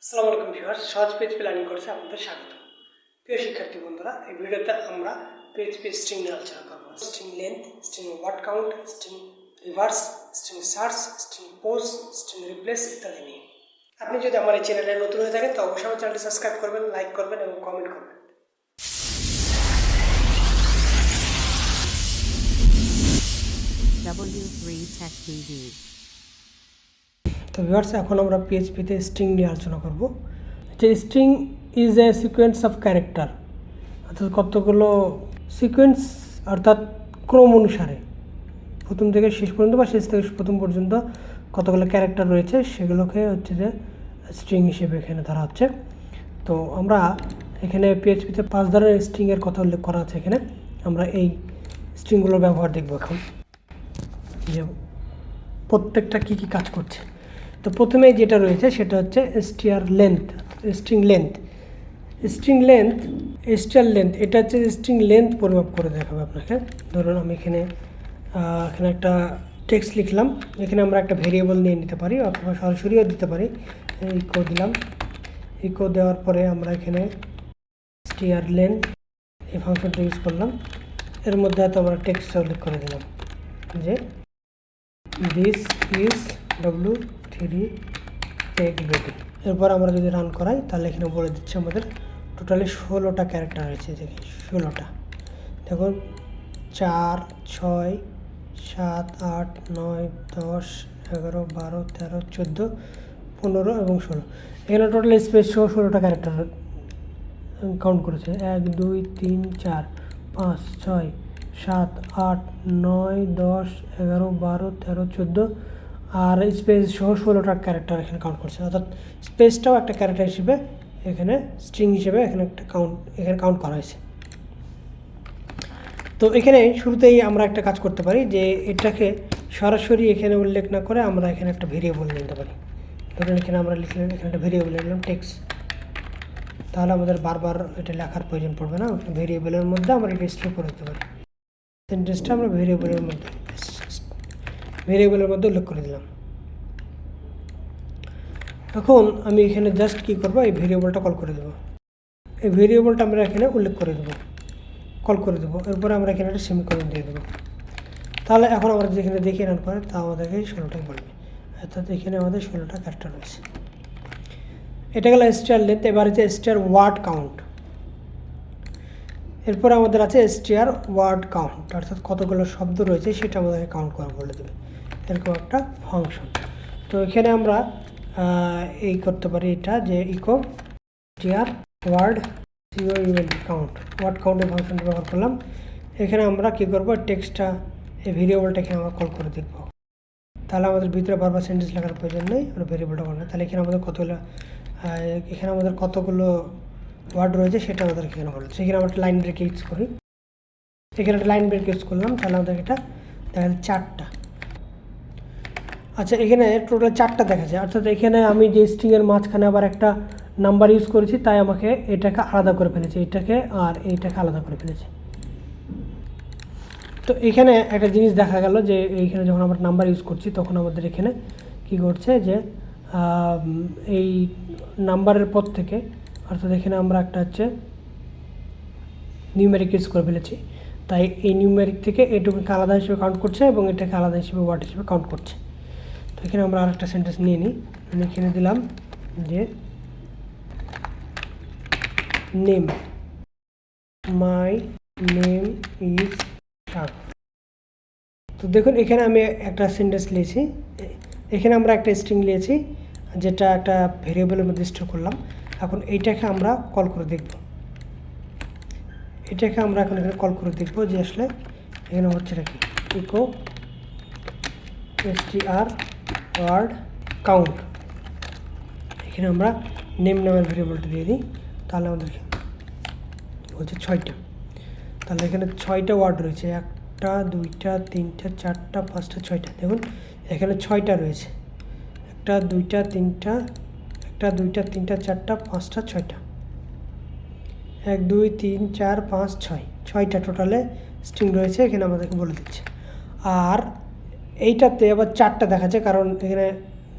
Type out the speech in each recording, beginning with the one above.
আসসালামু আলাইকুম ভিউয়ার্স, সহজ PHP লার্নিং কোর্সে আপনাদের স্বাগত। প্রিয় শিক্ষার্থী বন্ধুরা, এই ভিডিওতে আমরা PHP স্ট্রিং নিয়ে আলোচনা করব। String length, string word count, string reverse, string search, string pos, string replace ইত্যাদি নিয়ে। আপনি যদি আমার এই চ্যানেলে নতুন হয়ে থাকেন তো অবশ্যই আমার চ্যানেলটি সাবস্ক্রাইব করবেন, লাইক করবেন এবং কমেন্ট করবেন। তো ভিউয়ার্স, এখন আমরা PHP-তে স্ট্রিং নিয়ে আলোচনা করব। যে string is a sequence of character, অর্থাৎ কতগুলো সিকোয়েন্স অর্থাৎ ক্রম অনুসারে প্রথম থেকে শেষ পর্যন্ত বা শেষ থেকে প্রথম পর্যন্ত কতগুলো ক্যারেক্টার রয়েছে সেগুলোকে হচ্ছে যে স্ট্রিং হিসেবে এখানে ধরা হচ্ছে। তো আমরা এখানে PHP-তে 5 ধরনের স্ট্রিংয়ের কথা উল্লেখ করা আছে। এখানে আমরা এই স্ট্রিংগুলোর ব্যবহার দেখব এখন, যে প্রত্যেকটা কী কী কাজ করছে। তো প্রথমে যেটা রয়েছে সেটা হচ্ছে str length, string length. String length, str length এটা হচ্ছে স্ট্রিং লেন্থ পরিমাপ করে দেখাবে আপনাকে। ধরুন আমি এখানে একটা টেক্সট লিখলাম, এখানে আমরা একটা ভেরিয়েবল নিয়ে নিতে পারি অথবা সরাসরিও দিতে পারি। ইকো দিলাম, ইকো দেওয়ার পরে আমরা এখানে str লেন্থ এই ফাংশনটা ইউজ করলাম। এর মধ্যে হয়তো আমরা টেক্সটটা উল্লেখ করে দিলাম যে this is w3 take baby. এরপর আমরা যদি রান করাই তাহলে এখানে বলে দিচ্ছে আমাদের টোটালি 16টা ক্যারেক্টার রয়েছে। দেখি 16টা, দেখুন 4, 6, 7, 8, 9, 10, 11, 12, 13, 14, 15 এবং 16। এখানে টোটাল স্পেস সহ 16টা ক্যারেক্টার কাউন্ট করেছে। 1, 2, 3, 4, 5, 6, 7, 8, 9, 10, 11, 12, 13, 14 আর স্পেস সহ 16টা ক্যারেক্টার এখানে কাউন্ট করছে। অর্থাৎ স্পেসটাও একটা ক্যারেক্টার হিসেবে এখানে স্ট্রিং হিসেবে এখানে একটা কাউন্ট করা হয়েছে। তো এখানে শুরুতেই আমরা একটা কাজ করতে পারি যে এটাকে সরাসরি এখানে উল্লেখ না করে আমরা এখানে একটা ভেরিয়েবল নিতে পারি। ধরুন এখানে আমরা লিখলাম, এখানে একটা ভেরিয়েবল লিখলাম টেক্সট, তাহলে আমাদের বারবার এটা লেখার প্রয়োজন পড়বে না। ভেরিয়েবলের মধ্যে আমরা এটা স্টোর করে দিতে পারি। সেন্টেন্সটা আমরা ভেরিয়েবলের মধ্যে উল্লেখ করে দিলাম। এখন আমি এখানে জাস্ট কী করবো, এই ভেরিয়েবলটা কল করে দেবো। এই ভেরিয়েবলটা আমরা এখানে উল্লেখ করে দেবো, কল করে দেবো। এরপরে আমরা এখানে একটা সেমিকোলন দিয়ে দেবো। তাহলে এখন আমরা যেখানে দেখে রান করে তা আমাদেরকে 16টাই বলবে। অর্থাৎ এখানে আমাদের 16টা ক্যারেক্টার রয়েছে। এটা গেল str লেন্থ। এবার হচ্ছে str ওয়ার্ড কাউন্ট। এরপর আমাদের আছে str ওয়ার্ড কাউন্ট, অর্থাৎ কতগুলো শব্দ রয়েছে সেটা আমাদেরকে কাউন্ট করা বলে দেবে, এরকম একটা ফাংশন। তো এখানে আমরা এই করতে পারি এটা যে echo str word count, word কাউন্টের ফাংশনটা ব্যবহার করলাম। এখানে আমরা কী করবো, টেক্সটটা এই ভেরিয়েবলটা এখানে আমরা কল করে দেখব। তাহলে আমাদের ভিতরে বারবার সেন্টেন্স লেখার প্রয়োজন নেই, আমরা ভেরিয়েবলটা কল না। তাহলে এখানে আমাদের কতগুলো ওয়ার্ড রয়েছে সেটা আমাদের এখানে বলছে। সেখানে আমরা একটা লাইন ব্রেক ইউজ করি, এখানে একটা লাইন ব্রেক ইউজ করলাম, তাহলে আমাদের এটা দেখা যাচ্ছে 4টা। আচ্ছা, এখানে টোটাল 4টা দেখা যায়। অর্থাৎ এখানে আমি যে স্ট্রিংয়ের মাঝখানে আবার একটা নাম্বার ইউজ করেছি, তাই আমাকে এটাকে আলাদা করে ফেলেছে, এটাকে আর এইটাকে আলাদা করে ফেলেছে। তো এখানে একটা জিনিস দেখা গেল যে এইখানে যখন আমরা নাম্বার ইউজ করছি তখন আমাদের এখানে কী ঘটছে যে এই নাম্বারের পর থেকে, অর্থাৎ এখানে আমরা একটা হচ্ছে নিউমেরিক ইউজ করে ফেলেছি, তাই এই নিউমেরিক থেকে এটুকুকে আলাদা হিসেবে কাউন্ট করছে এবং এটাকে আলাদা হিসেবে ওয়ার্ড হিসেবে কাউন্ট করছে। তো এখানে আমরা আরেকটা সেন্টেন্স নিয়ে নিই। আমি এখানে দিলাম যে নেম, মাই নেম ইজ শাক। তো দেখুন এখানে আমি একটা সেন্টেন্স লিখেছি, এখানে আমরা একটা স্ট্রিং লিখেছি যেটা একটা ভেরিয়েবলের মধ্যে স্টোর করলাম। এখন এইটাকে আমরা কল করে দেখব, এটাকে আমরা এখন এখানে কল করে দেখব যে আসলে এখানে হচ্ছে নাকি ইকো str ওয়ার্ড কাউন্ট। এখানে আমরা নেম নামের ভেরিয়েবলটা দিয়ে দিই, তাহলে আমাদেরকে হচ্ছে 6টা। তাহলে এখানে 6টা ওয়ার্ড রয়েছে, 1টা 2টা 3টা 4টা 5টা 6টা। দেখুন এখানে 6টা রয়েছে, 1টা 2টা 3টা, 1টা 2টা 3টা 4টা 5টা 6টা, 1 2 3 4 5 6, 6টা টোটালে স্ট্রিং রয়েছে এখানে আমাদেরকে বলে দিচ্ছে। আর এইটাতে আবার 4টা দেখাচ্ছে, কারণ এখানে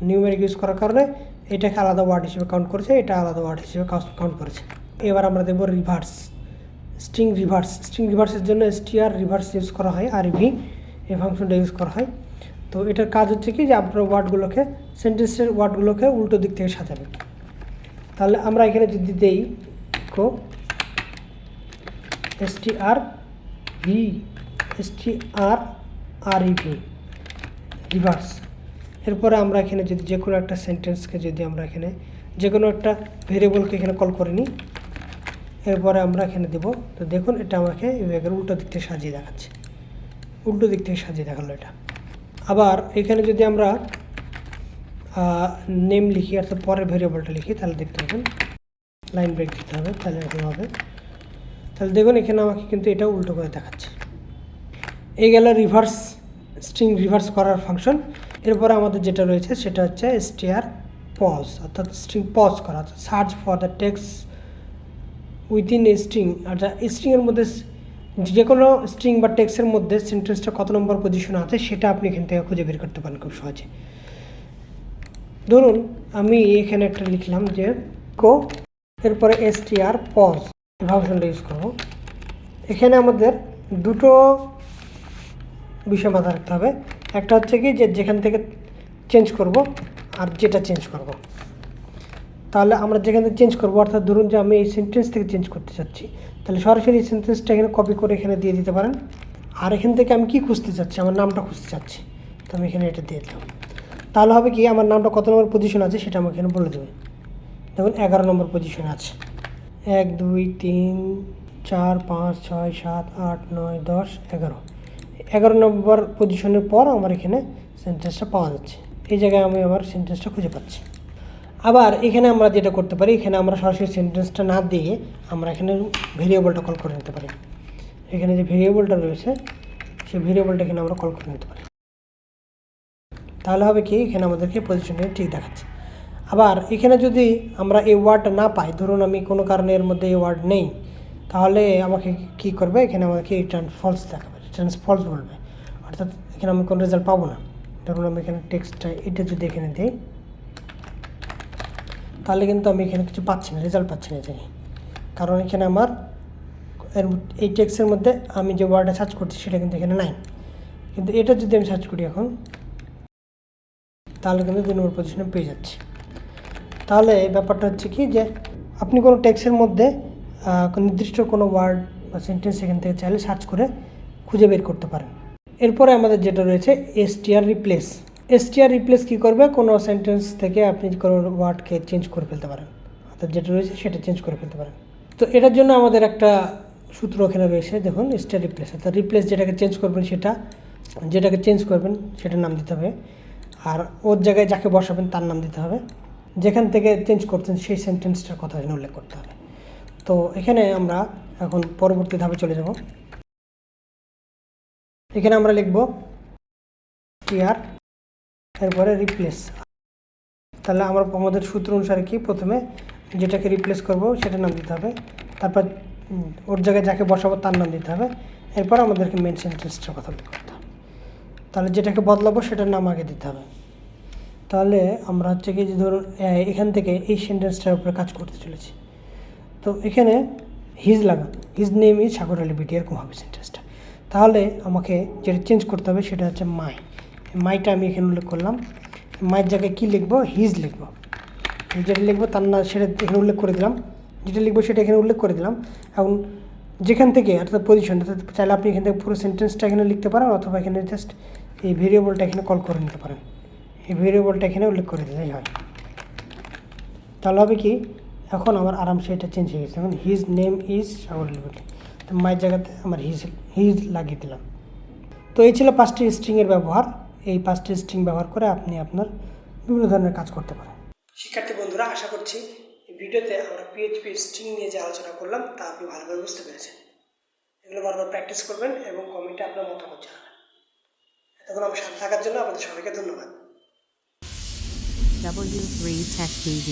নিউমেরিক ইউজ করার কারণে এটাকে আলাদা ওয়ার্ড হিসেবে কাউন্ট করেছে, এটা আলাদা ওয়ার্ড হিসেবে কাউন্ট করেছে। এবার আমরা দেবো রিভার্স, স্ট্রিং রিভার্স। স্ট্রিং রিভার্সের জন্য str রিভার্স ইউজ করা হয়, rv এই ফাংশনটা ইউজ করা হয়। তো এটার কাজ হচ্ছে কি যে আপনার ওয়ার্ডগুলোকে, সেন্টেন্সের ওয়ার্ডগুলোকে উল্টো দিক থেকে সাজাবে। তাহলে আমরা এখানে যদি দেই কো strrev রিভার্স, এরপরে আমরা এখানে যদি যে কোনো একটা সেন্টেন্সকে যদি আমরা এখানে যে কোনো একটা ভেরিয়েবলকে এখানে কল করে নিই, এরপরে আমরা এখানে দেবো। তো দেখুন এটা আমাকে এভাবে উল্টো দিক থেকে সাজিয়ে দেখাচ্ছে, উল্টো দিক থেকে সাজিয়ে দেখালো এটা। আবার এখানে যদি আমরা নেম লিখি, অর্থাৎ পরের ভেরিয়েবলটা লিখি, তাহলে দেখতে পাবেন লাইন ব্রেক দিতে হবে, তাহলে এরকম হবে। তাহলে দেখুন এখানে আমাকে কিন্তু এটা উল্টো করে দেখাচ্ছে। এই গেল রিভার্স, স্ট্রিং রিভার্স করার ফাংশন। এরপরে আমাদের যেটা রয়েছে সেটা হচ্ছে str পজ, অর্থাৎ স্ট্রিং পজ করা, অর্থাৎ search for the text within a string. অর্থাৎ স্ট্রিংয়ের মধ্যে যে কোনো স্ট্রিং বা টেক্সটের মধ্যে সেন্টেন্সটা কত নম্বর পজিশনে আছে সেটা আপনি এখান থেকে খুঁজে বের করতে পারেন খুব সহজে। ধরুন আমি এখানে একটা লিখলাম যে কো, এরপরে str পজ ফাংশনটা ইউজ করব। এখানে আমাদের দুটো বিষয় মাথায় রাখতে হবে। একটা হচ্ছে কি যে যেখান থেকে চেঞ্জ করব আর যেটা চেঞ্জ করব। তাহলে আমরা যেখান থেকে চেঞ্জ করবো, অর্থাৎ ধরুন যে আমি এই সেন্টেন্স থেকে চেঞ্জ করতে চাচ্ছি, তাহলে সরাসরি এই সেন্টেন্সটা এখানে কপি করে এখানে দিয়ে দিতে পারেন। আর এখান থেকে আমি কি খুঁজতে চাচ্ছি, আমার নামটা খুঁজতে চাচ্ছি, তো আমি এখানে এটা দিয়ে দিলাম। তাহলে হবে কি আমার নামটা কত নম্বর পজিশন আছে সেটা আমাকে এখানে বলে দেবে। দেখুন 11 নম্বর পজিশনে আছে। 1 2 3 4 5 6 7 8 9 10 11 নম্বর পজিশনের পর আমার এখানে সেন্টেন্সটা পাওয়া যাচ্ছে। এই জায়গায় আমি আমার সেন্টেন্সটা খুঁজে পাচ্ছি। আবার এখানে আমরা যেটা করতে পারি, এখানে আমরা সরাসরি সেন্টেন্সটা না দিয়ে আমরা এখানে ভেরিয়েবলটা কল করে নিতে পারি। এখানে যে ভেরিয়েবলটা রয়েছে সেই ভেরিয়েবলটা এখানে আমরা কল করে নিতে পারি। তাহলে হবে কি এখানে আমাদেরকে পজিশনটা ঠিক দেখাচ্ছে। আবার এখানে যদি আমরা এই ওয়ার্ডটা না পাই, ধরুন আমি কোনো কারণে এর মধ্যে এই ওয়ার্ড নেই, তাহলে আমাকে কি করবে, এখানে আমাকে রিটার্ন ফলস দেখাবে, রিটার্ন ফলস বলবে, অর্থাৎ এখানে আমি কোনো রেজাল্ট পাবো না। ধরুন আমি এখানে টেক্সটটা এটা যদি এখানে দিই, তাহলে কিন্তু আমি এখানে কিছু পাচ্ছি না, রেজাল্ট পাচ্ছি না এখানে, কারণ এখানে আমার এই টেক্সটের মধ্যে আমি যে ওয়ার্ডটা সার্চ করছি সেটা কিন্তু এখানে নাই। কিন্তু এটা যদি আমি সার্চ করি এখন, তাহলে কিন্তু 2 নম্বর পজিশনে পেয়ে যাচ্ছি। তাহলে ব্যাপারটা হচ্ছে কি যে আপনি কোনো টেক্সটের মধ্যে নির্দিষ্ট কোনো ওয়ার্ড বা সেন্টেন্স এখান থেকে চাইলে সার্চ করে খুঁজে বের করতে পারেন। এরপরে আমাদের যেটা রয়েছে str রিপ্লেস। str রিপ্লেস কী করবে, কোনো সেন্টেন্স থেকে আপনি কোনো ওয়ার্ডকে চেঞ্জ করে ফেলতে পারেন, অর্থাৎ যেটা রয়েছে সেটা চেঞ্জ করে ফেলতে পারেন। তো এটার জন্য আমাদের একটা সূত্র এখানে রয়েছে, দেখুন str রিপ্লেস, অর্থাৎ রিপ্লেস যেটাকে চেঞ্জ করবেন সেটার নাম দিতে হবে, আর ওর জায়গায় যাকে বসাবেন তার নাম দিতে হবে, যেখান থেকে চেঞ্জ করছেন সেই সেন্টেন্সটার কথা এখানে উল্লেখ করতে হবে। তো এখানে আমরা এখন পরবর্তী ধাপে চলে যাব। এখানে আমরা লিখব str, এরপরে রিপ্লেস। তাহলে আমাদের সূত্র অনুসারে কি, প্রথমে যেটাকে রিপ্লেস করব সেটার নাম দিতে হবে, তারপর ওর জায়গায় যাকে বসাবো তার নাম দিতে হবে, এরপর আমাদেরকে মেন সেন্টেন্সটার কথা উল্লেখ করতে হবে। তাহলে যেটাকে বদলাবো সেটার নাম আগে দিতে হবে। তাহলে আমরা হচ্ছে কি যে ধরুন এখান থেকে এই সেন্টেন্সটার উপরে কাজ করতে চলেছি। তো এখানে হিজ নেম ইজ সাগর আলী বিটি, এরকম হবে সেন্টেন্সটা। তাহলে আমাকে যেটা চেঞ্জ করতে হবে সেটা হচ্ছে মাইটা আমি এখানে উল্লেখ করলাম। মায়ের জায়গায় কী লিখবো, হিজ লিখবো, যেটা লিখবো তার না সেটা এখানে উল্লেখ করে দিলাম, যেটা লিখবো সেটা এখানে উল্লেখ করে দিলাম। এখন যেখান থেকে অর্থাৎ পজিশন, অর্থাৎ চাইলে আপনি এখান থেকে পুরো সেন্টেন্সটা এখানে লিখতে পারেন, অথবা এখানে জাস্ট এই ভেরিয়েবলটা এখানে কল করে নিতে পারেন, এই ভেরিয়েবলটা এখানে উল্লেখ করে দিলেই হয়। তাহলে হবে কি, এখন আমার আরামসে এটা চেঞ্জ হয়ে গেছে। এখন হিজ নেম ইজ সাগর আলী বিটি, তো মায়ের জায়গাতে আমার হিজ লাগিয়ে দিলাম। তো এই ছিল 5টি স্ট্রিংয়ের ব্যবহার। এই 5টি স্ট্রিং ব্যবহার করে আপনি আপনার বিভিন্ন ধরনের কাজ করতে পারেন। শিক্ষার্থী বন্ধুরা, আশা করছি এই ভিডিওতে আমরা পিএইচপি স্ট্রিং নিয়ে যে আলোচনা করলাম তা আপনি ভালোভাবে বুঝতে পেরেছেন। এগুলো বারবার প্র্যাকটিস করবেন এবং কমেন্টে আপনার মতামত জানাবেন। এতক্ষণ আমার সাথে থাকার জন্য আপনাদের সবাইকে ধন্যবাদ। W3 Tech TV